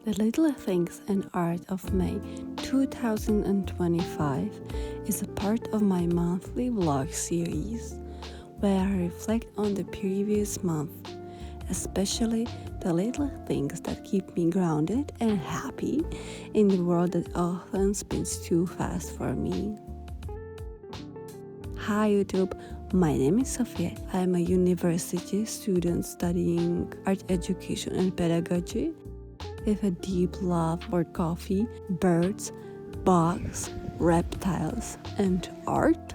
The Little Things and Art of May 2025 is a part of my monthly vlog series where I reflect on the previous month, especially the little things that keep me grounded and happy in the world that often spins too fast for me. Hi YouTube, my name is Sofia. I am a university student studying art education and pedagogy with a deep love for coffee, birds, bugs, reptiles, and art.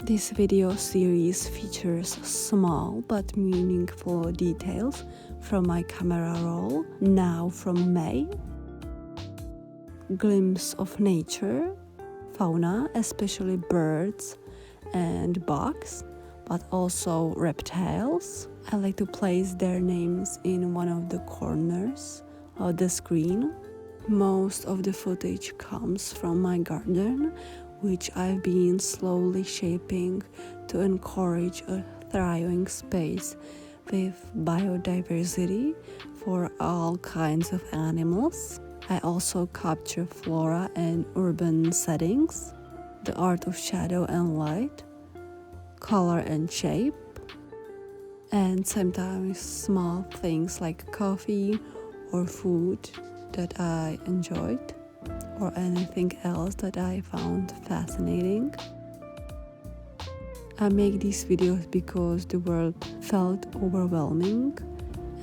This video series features small but meaningful details from my camera roll, now from May, glimpse of nature, fauna, especially birds and bugs, but also reptiles. I like to place their names in one of the corners of the screen. Most of the footage comes from my garden, which I've been slowly shaping to encourage a thriving space with biodiversity for all kinds of animals. I also capture flora and urban settings, the art of shadow and light, color and shape, and sometimes small things like coffee or food that I enjoyed, or anything else that I found fascinating. I make these videos because the world felt overwhelming,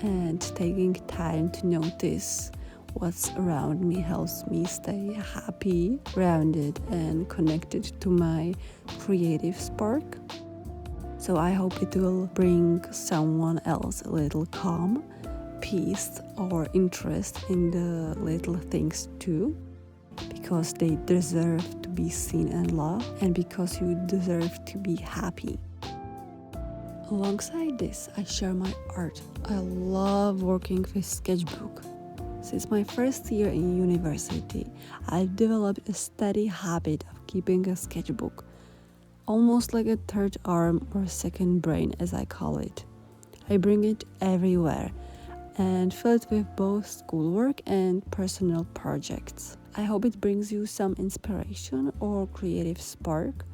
and taking time to notice what's around me helps me stay happy, grounded, and connected to my creative spark. So I hope it will bring someone else a little calm, peace, or interest in the little things too, because they deserve to be seen and loved, and because you deserve to be happy. Alongside this, I share my art. I love working with Sketchbook. Since my first year in university, I've developed a steady habit of keeping a sketchbook, almost like a third arm or second brain as I call it. I bring it everywhere and fill it with both schoolwork and personal projects. I hope it brings you some inspiration or creative spark,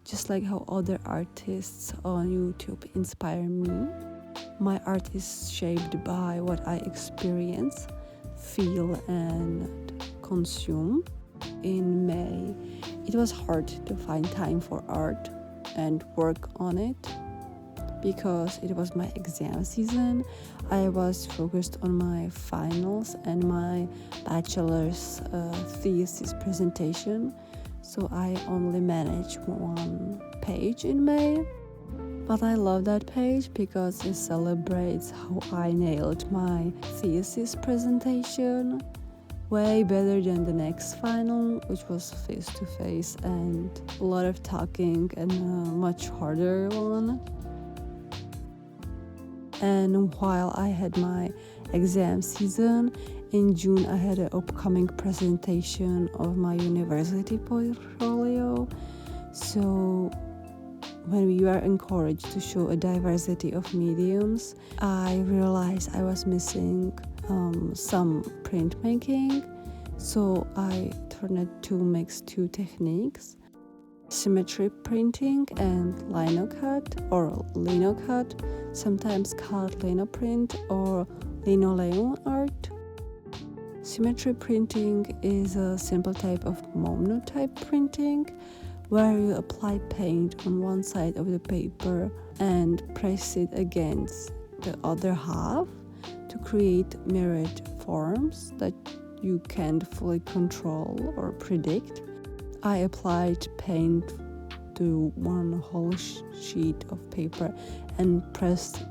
just like how other artists on YouTube inspire me. My art is shaped by what I experience, feel, and consume. In May, it was hard to find time for art and work on it because it was my exam season. I was focused on my finals and my bachelor's thesis presentation, so I only managed one page in May. But I love that page because it celebrates how I nailed my thesis presentation way better than the next final, which was face-to-face and a lot of talking and a much harder one. And while I had my exam season, in June I had an upcoming presentation of my university portfolio. So when we were encouraged to show a diversity of mediums, I realized I was missing some printmaking. So I turned to mix two techniques: symmetry printing and linocut, or linocut, sometimes called linoprint or linoleum art. Symmetry printing is a simple type of monotype printing where you apply paint on one side of the paper and press it against the other half to create mirrored forms that you can't fully control or predict. I applied paint to one whole sheet of paper and pressed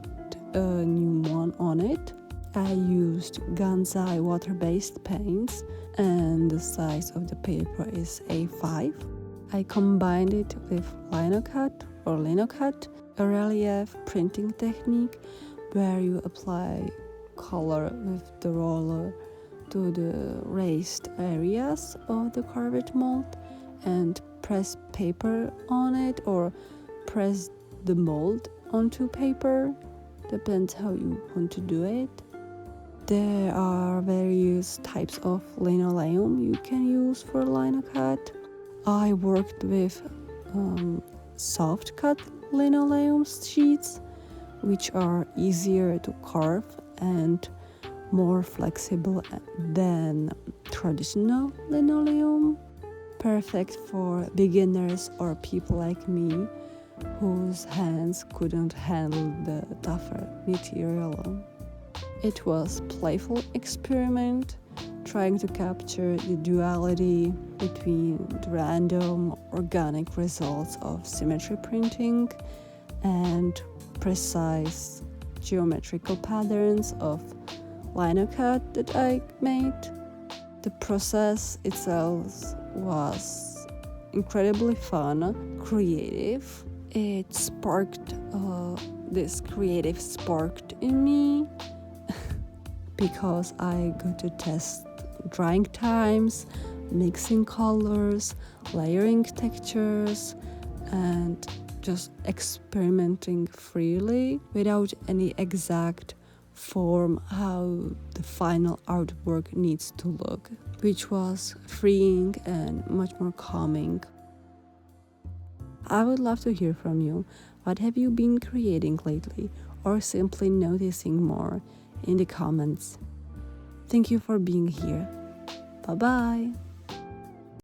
a new one on it. I used Gansai water-based paints and the size of the paper is A5. I combined it with Linocut or Linocut, a relief printing technique where you apply color with the roller to the raised areas of the carved mold and press paper on it, or press the mold onto paper, depends how you want to do it. There are various types of linoleum you can use for Linocut. I worked with soft cut linoleum sheets, which are easier to carve and more flexible than traditional linoleum. Perfect for beginners or people like me whose hands couldn't handle the tougher material. It was a playful experiment, trying to capture the duality between the random organic results of symmetry printing and precise geometrical patterns of Linocut that I made. The process itself was incredibly fun, creative. It sparked this creative sparked in me because I got to test drying times, mixing colors, layering textures, and just experimenting freely without any exact form how the final artwork needs to look, which was freeing and much more calming. I would love to hear from you. What have you been creating lately, or simply noticing more in the comments? Thank you for being here. Bye bye.